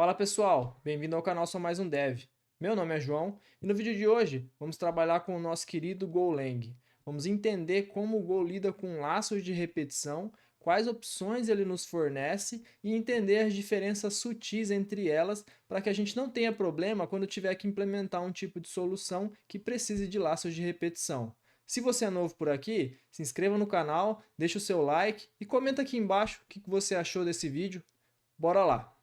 Fala pessoal, bem-vindo ao canal Sou Mais um Dev. Meu nome é João e no vídeo de hoje vamos trabalhar com o nosso querido Golang. Vamos entender como o Go lida com laços de repetição, quais opções ele nos fornece e entender as diferenças sutis entre elas para que a gente não tenha problema quando tiver que implementar um tipo de solução que precise de laços de repetição. Se você é novo por aqui, se inscreva no canal, deixa o seu like e comenta aqui embaixo o que você achou desse vídeo. Bora lá!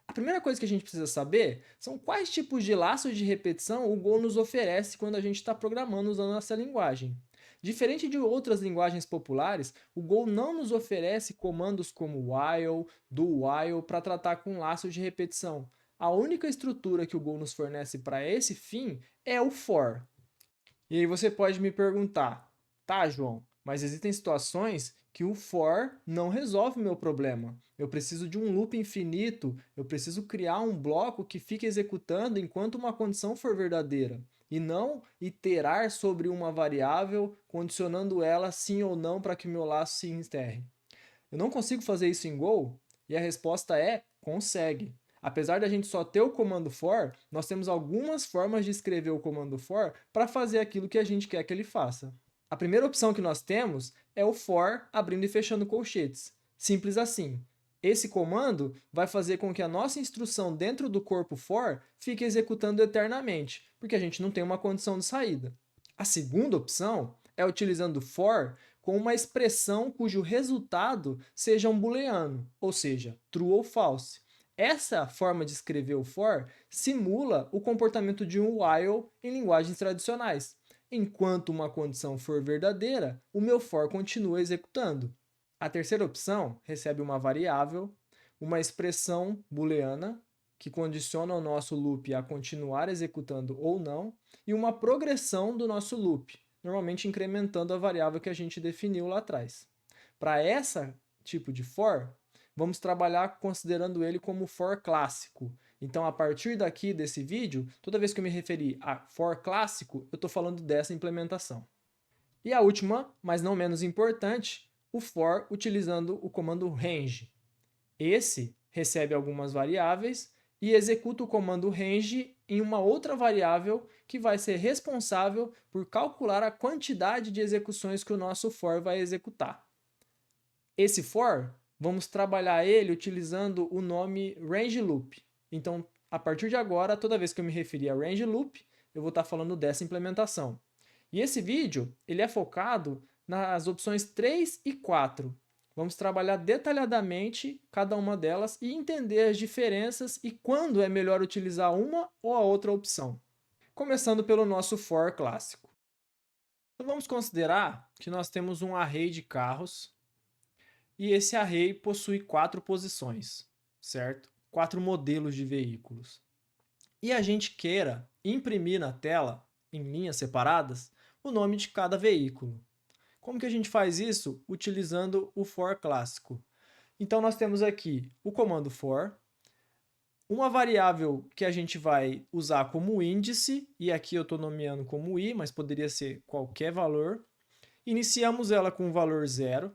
A primeira coisa que a gente precisa saber são quais tipos de laços de repetição o Go nos oferece quando a gente está programando usando essa linguagem. Diferente de outras linguagens populares, o Go não nos oferece comandos como while, do while para tratar com laços de repetição. A única estrutura que o Go nos fornece para esse fim é o for. E aí você pode me perguntar, tá, João, mas existem situações que o for não resolve o meu problema. Eu preciso de um loop infinito, eu preciso criar um bloco que fique executando enquanto uma condição for verdadeira, e não iterar sobre uma variável, condicionando ela sim ou não para que o meu laço se encerre. Eu não consigo fazer isso em Go? E a resposta é: consegue. Apesar da gente só ter o comando for, nós temos algumas formas de escrever o comando for para fazer aquilo que a gente quer que ele faça. A primeira opção que nós temos é o for abrindo e fechando colchetes. Simples assim. Esse comando vai fazer com que a nossa instrução dentro do corpo for fique executando eternamente, porque a gente não tem uma condição de saída. A segunda opção é utilizando for com uma expressão cujo resultado seja um booleano, ou seja, true ou false. Essa forma de escrever o for simula o comportamento de um while em linguagens tradicionais. Enquanto uma condição for verdadeira, o meu for continua executando. A terceira opção recebe uma variável, uma expressão booleana, que condiciona o nosso loop a continuar executando ou não, e uma progressão do nosso loop, normalmente incrementando a variável que a gente definiu lá atrás. Para esse tipo de for, vamos trabalhar considerando ele como for clássico. Então, a partir daqui desse vídeo, toda vez que eu me referir a for clássico, eu estou falando dessa implementação. E a última, mas não menos importante, o for utilizando o comando range. Esse recebe algumas variáveis e executa o comando range em uma outra variável que vai ser responsável por calcular a quantidade de execuções que o nosso for vai executar. Esse for, vamos trabalhar ele utilizando o nome range loop. Então, a partir de agora, toda vez que eu me referir a range loop, eu vou estar falando dessa implementação. E esse vídeo ele é focado nas opções 3 e 4. Vamos trabalhar detalhadamente cada uma delas e entender as diferenças e quando é melhor utilizar uma ou a outra opção. Começando pelo nosso for clássico. Então vamos considerar que nós temos um array de carros e esse array possui 4 posições, certo? 4 modelos de veículos. E a gente queira imprimir na tela, em linhas separadas, o nome de cada veículo. Como que a gente faz isso? Utilizando o for clássico. Então nós temos aqui o comando for, uma variável que a gente vai usar como índice, e aqui eu estou nomeando como i, mas poderia ser qualquer valor. Iniciamos ela com o valor 0.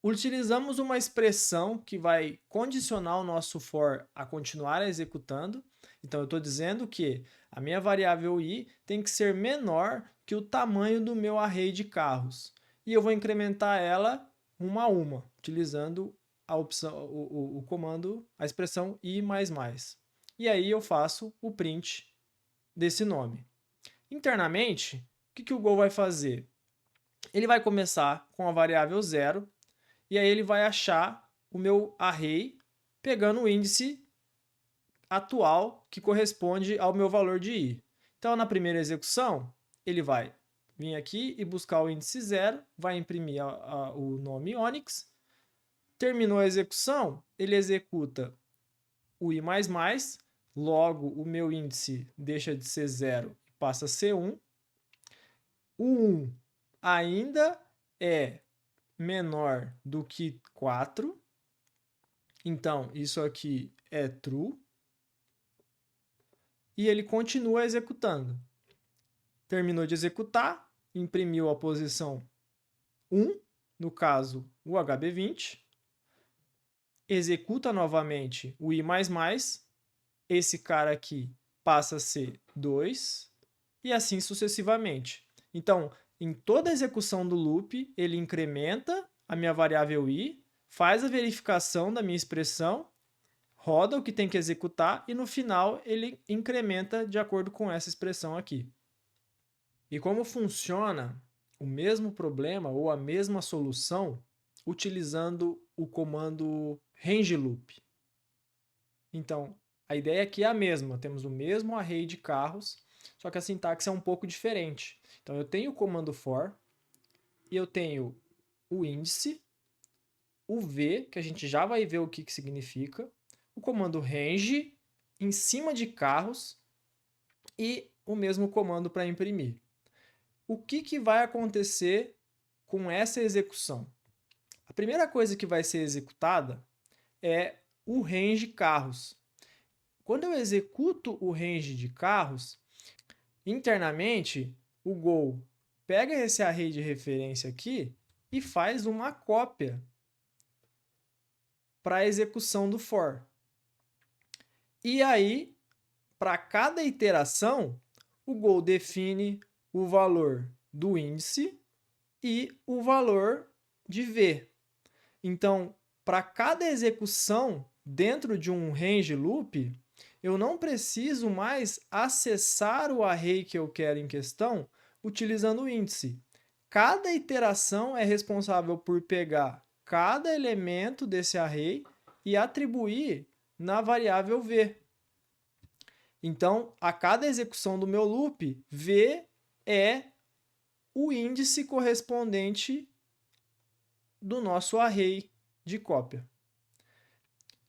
Utilizamos uma expressão que vai condicionar o nosso for a continuar executando. Então, eu estou dizendo que a minha variável i tem que ser menor que o tamanho do meu array de carros. E eu vou incrementar ela uma a uma, utilizando a opção, o comando, a expressão i++. E aí eu faço o print desse nome. Internamente, o que o Go vai fazer? Ele vai começar com a variável 0, e aí ele vai achar o meu array pegando o índice atual que corresponde ao meu valor de i. Então, na primeira execução, ele vai vir aqui e buscar o índice 0, vai imprimir o nome Onyx. Terminou a execução, ele executa o i++, logo o meu índice deixa de ser 0 e passa a ser 1. O 1 ainda é menor do que 4. Então, isso aqui é true. E ele continua executando. terminou de executar, imprimiu a posição 1, no caso o HB20, executa novamente o I++, esse cara aqui passa a ser 2, e assim sucessivamente. Então, em toda a execução do loop, ele incrementa a minha variável I, faz a verificação da minha expressão, roda o que tem que executar e no final ele incrementa de acordo com essa expressão aqui. E como funciona o mesmo problema ou a mesma solução utilizando o comando range loop? Então, a ideia aqui é a mesma, temos o mesmo array de carros, só que a sintaxe é um pouco diferente. Então, eu tenho o comando for e eu tenho o índice, o v, que a gente já vai ver o que significa, o comando range em cima de carros e o mesmo comando para imprimir. O que vai acontecer com essa execução? A primeira coisa que vai ser executada é o range carros. Quando eu executo o range de carros, internamente o Go pega esse array de referência aqui e faz uma cópia para a execução do for. E aí, para cada iteração, o Go define o valor do índice e o valor de V. Então, para cada execução dentro de um range loop, eu não preciso mais acessar o array que eu quero em questão utilizando o índice. Cada iteração é responsável por pegar cada elemento desse array e atribuir na variável v. Então, a cada execução do meu loop, v é o índice correspondente do nosso array de cópia.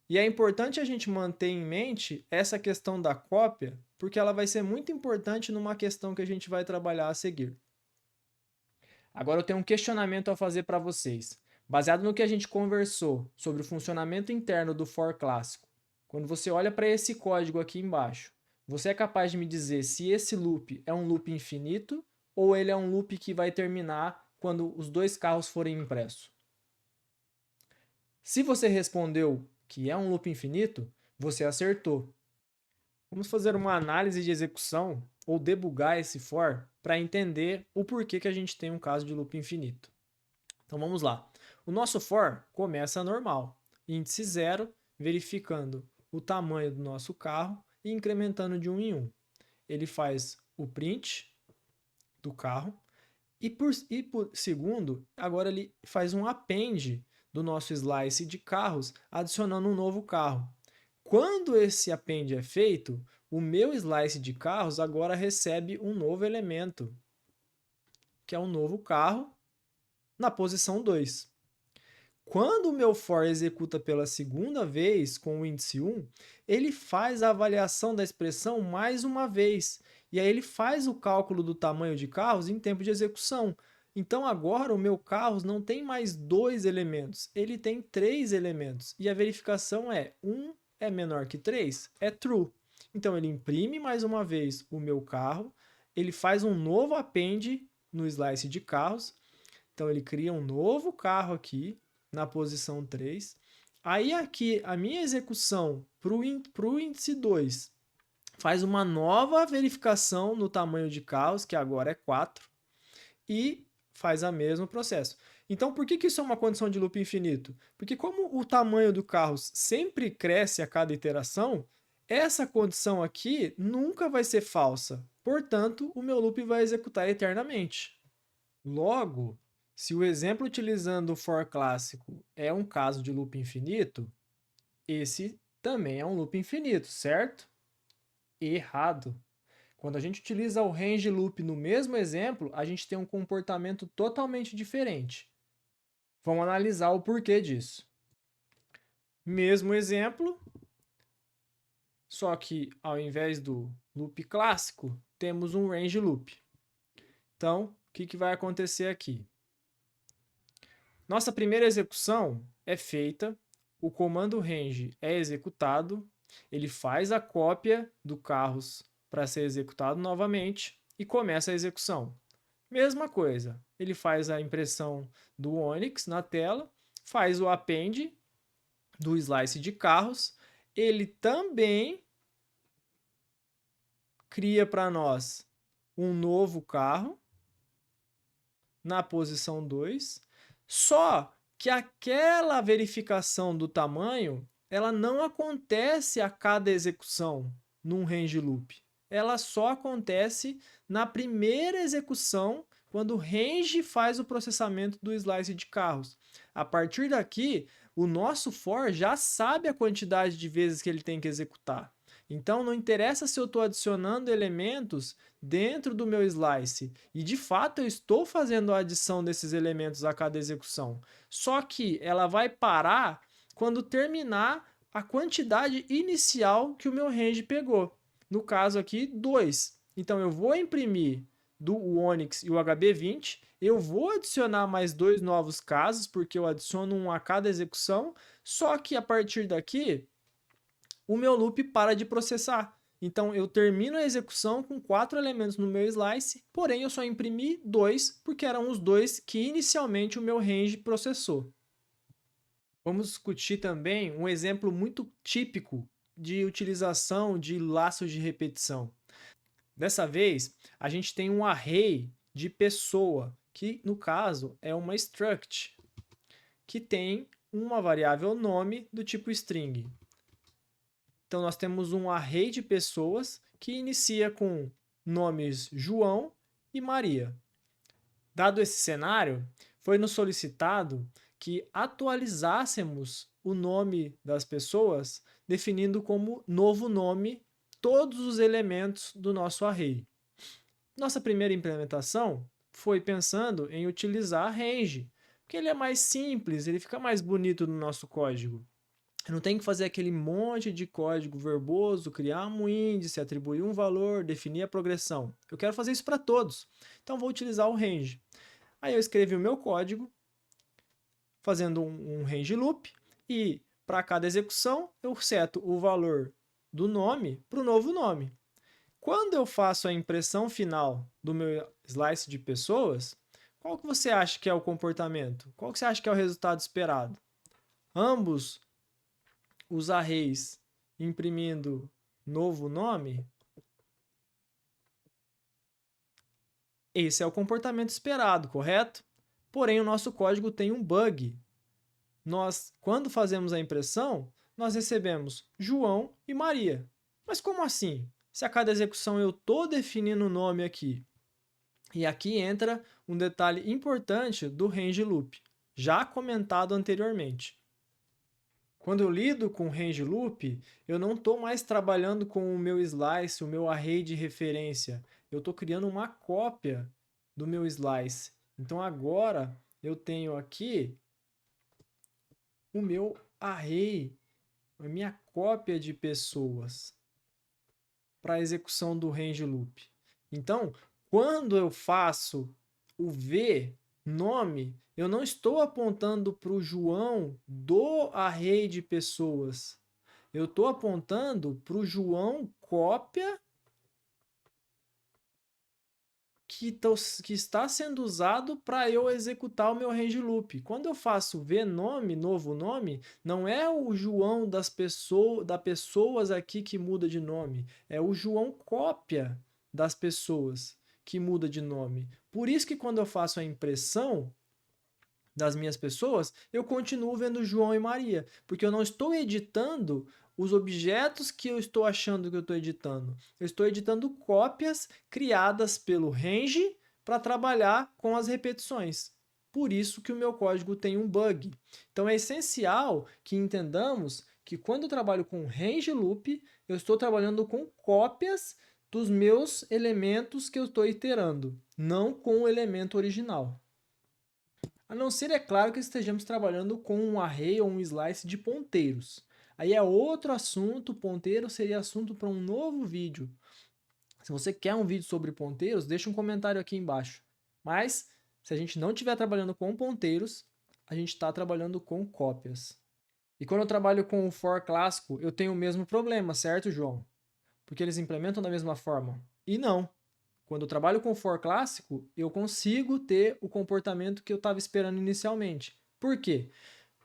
E é importante a gente manter em mente essa questão da cópia, porque ela vai ser muito importante numa questão que a gente vai trabalhar a seguir. Agora eu tenho um questionamento a fazer para vocês. Baseado no que a gente conversou sobre o funcionamento interno do for clássico, quando você olha para esse código aqui embaixo, você é capaz de me dizer se esse loop é um loop infinito ou ele é um loop que vai terminar quando os dois carros forem impressos? Se você respondeu que é um loop infinito, você acertou. Vamos fazer uma análise de execução ou debugar esse for para entender o porquê que a gente tem um caso de loop infinito. Então vamos lá. O nosso for começa normal, índice 0, verificando o tamanho do nosso carro e incrementando de 1 em 1. Ele faz o print do carro e por segundo, agora ele faz um append do nosso slice de carros, adicionando um novo carro. Quando esse append é feito, o meu slice de carros agora recebe um novo elemento, que é um novo carro, na posição 2. Quando o meu for executa pela segunda vez com o índice 1, ele faz a avaliação da expressão mais uma vez. E aí ele faz o cálculo do tamanho de carros em tempo de execução. Então agora o meu carros não tem mais 2 elementos, ele tem 3 elementos. E a verificação é 1 é menor que 3? É true. Então ele imprime mais uma vez o meu carro, ele faz um novo append no slice de carros. Então ele cria um novo carro aqui na posição 3. Aí aqui a minha execução para o índice 2 faz uma nova verificação no tamanho de carros, que agora é 4, e faz o mesmo processo. Então, por que isso é uma condição de loop infinito? Porque como o tamanho do carro sempre cresce a cada iteração, essa condição aqui nunca vai ser falsa. Portanto, o meu loop vai executar eternamente. Logo, se o exemplo utilizando o for clássico é um caso de loop infinito, esse também é um loop infinito, certo? Errado. Quando a gente utiliza o range loop no mesmo exemplo, a gente tem um comportamento totalmente diferente. Vamos analisar o porquê disso. Mesmo exemplo, só que ao invés do loop clássico, temos um range loop. Então, o que vai acontecer aqui? Nossa primeira execução é feita, o comando range é executado, ele faz a cópia do carros para ser executado novamente, e começa a execução. Mesma coisa, ele faz a impressão do Onix na tela, faz o append do slice de carros, ele também cria para nós um novo carro na posição 2, só que aquela verificação do tamanho, ela não acontece a cada execução num range loop. Ela só acontece na primeira execução, quando o range faz o processamento do slice de carros. A partir daqui, o nosso for já sabe a quantidade de vezes que ele tem que executar. Então, não interessa se eu estou adicionando elementos dentro do meu slice, e de fato eu estou fazendo a adição desses elementos a cada execução. Só que ela vai parar quando terminar a quantidade inicial que o meu range pegou. No caso aqui, 2. Então eu vou imprimir do Onix e o HB20, eu vou adicionar mais 2 novos casos, porque eu adiciono um a cada execução, só que a partir daqui, o meu loop para de processar. Então eu termino a execução com 4 elementos no meu slice, porém eu só imprimi 2, porque eram os 2 que inicialmente o meu range processou. Vamos discutir também um exemplo muito típico de utilização de laços de repetição. Dessa vez, a gente tem um array de pessoa, que no caso é uma struct, que tem uma variável nome do tipo string. Então, nós temos um array de pessoas que inicia com nomes João e Maria. Dado esse cenário, foi nos solicitado que atualizássemos o nome das pessoas, definindo como novo nome todos os elementos do nosso array. Nossa primeira implementação foi pensando em utilizar range, porque ele é mais simples, ele fica mais bonito no nosso código. Eu não tenho que fazer aquele monte de código verboso, criar um índice, atribuir um valor, definir a progressão. Eu quero fazer isso para todos, então vou utilizar o range. Aí eu escrevi o meu código, fazendo um range loop, e para cada execução eu seto o valor do nome para o novo nome. Quando eu faço a impressão final do meu slice de pessoas, qual que você acha que é o comportamento? Qual que você acha que é o resultado esperado? Ambos os arrays imprimindo novo nome? Esse é o comportamento esperado, correto? Porém, o nosso código tem um bug. Quando fazemos a impressão, nós recebemos João e Maria. Mas como assim? Se a cada execução eu estou definindo o nome aqui. E aqui entra um detalhe importante do range loop, já comentado anteriormente. Quando eu lido com range loop, eu não estou mais trabalhando com o meu slice, o meu array de referência. Eu estou criando uma cópia do meu slice. Então agora eu tenho aqui o meu array, a minha cópia de pessoas para a execução do range loop. Então, quando eu faço o v nome, eu não estou apontando para o João do array de pessoas. Eu estou apontando para o João cópia que está sendo usado para eu executar o meu range loop. Quando eu faço v nome, novo nome, não é o João das pessoas aqui que muda de nome, é o João cópia das pessoas que muda de nome. Por isso que quando eu faço a impressão das minhas pessoas, eu continuo vendo João e Maria, porque eu não estou editando os objetos que eu estou achando que eu estou editando. Eu estou editando cópias criadas pelo range para trabalhar com as repetições. Por isso que o meu código tem um bug. Então é essencial que entendamos que quando eu trabalho com range loop, eu estou trabalhando com cópias dos meus elementos que eu estou iterando, não com o elemento original. A não ser, é claro, que estejamos trabalhando com um array ou um slice de ponteiros. Aí é outro assunto, ponteiro seria assunto para um novo vídeo. Se você quer um vídeo sobre ponteiros, deixa um comentário aqui embaixo. Mas, se a gente não estiver trabalhando com ponteiros, a gente está trabalhando com cópias. E quando eu trabalho com o for clássico, eu tenho o mesmo problema, certo, João? Porque eles implementam da mesma forma. E não. Quando eu trabalho com for clássico, eu consigo ter o comportamento que eu estava esperando inicialmente. Por quê?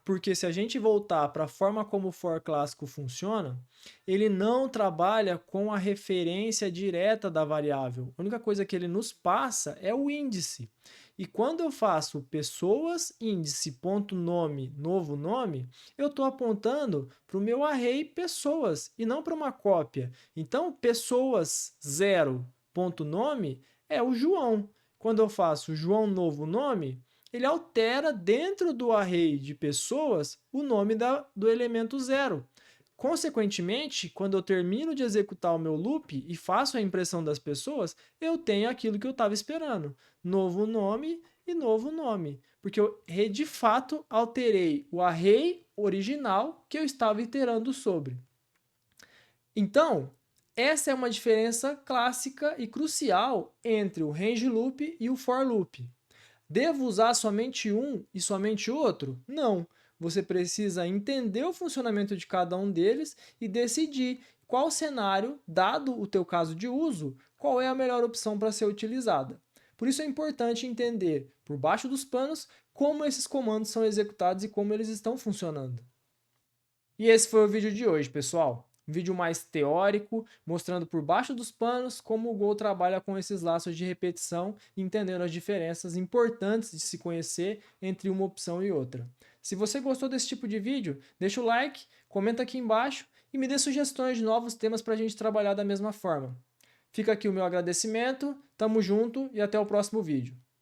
Porque se a gente voltar para a forma como o for clássico funciona, ele não trabalha com a referência direta da variável. A única coisa que ele nos passa é o índice. E quando eu faço pessoas, índice, ponto nome, novo nome, eu estou apontando para o meu array pessoas e não para uma cópia. Então, pessoas 0, ponto nome, é o João. Quando eu faço João novo nome, ele altera dentro do array de pessoas o nome do elemento 0. Consequentemente, quando eu termino de executar o meu loop e faço a impressão das pessoas, eu tenho aquilo que eu estava esperando. Novo nome e novo nome. Porque eu, de fato, alterei o array original que eu estava iterando sobre. Então, essa é uma diferença clássica e crucial entre o range loop e o for loop. Devo usar somente um e somente outro? Não. Você precisa entender o funcionamento de cada um deles e decidir qual cenário, dado o teu caso de uso, qual é a melhor opção para ser utilizada. Por isso é importante entender, por baixo dos panos, como esses comandos são executados e como eles estão funcionando. E esse foi o vídeo de hoje, pessoal. Um vídeo mais teórico, mostrando por baixo dos panos como o Go trabalha com esses laços de repetição, entendendo as diferenças importantes de se conhecer entre uma opção e outra. Se você gostou desse tipo de vídeo, deixa o like, comenta aqui embaixo e me dê sugestões de novos temas para a gente trabalhar da mesma forma. Fica aqui o meu agradecimento, tamo junto e até o próximo vídeo.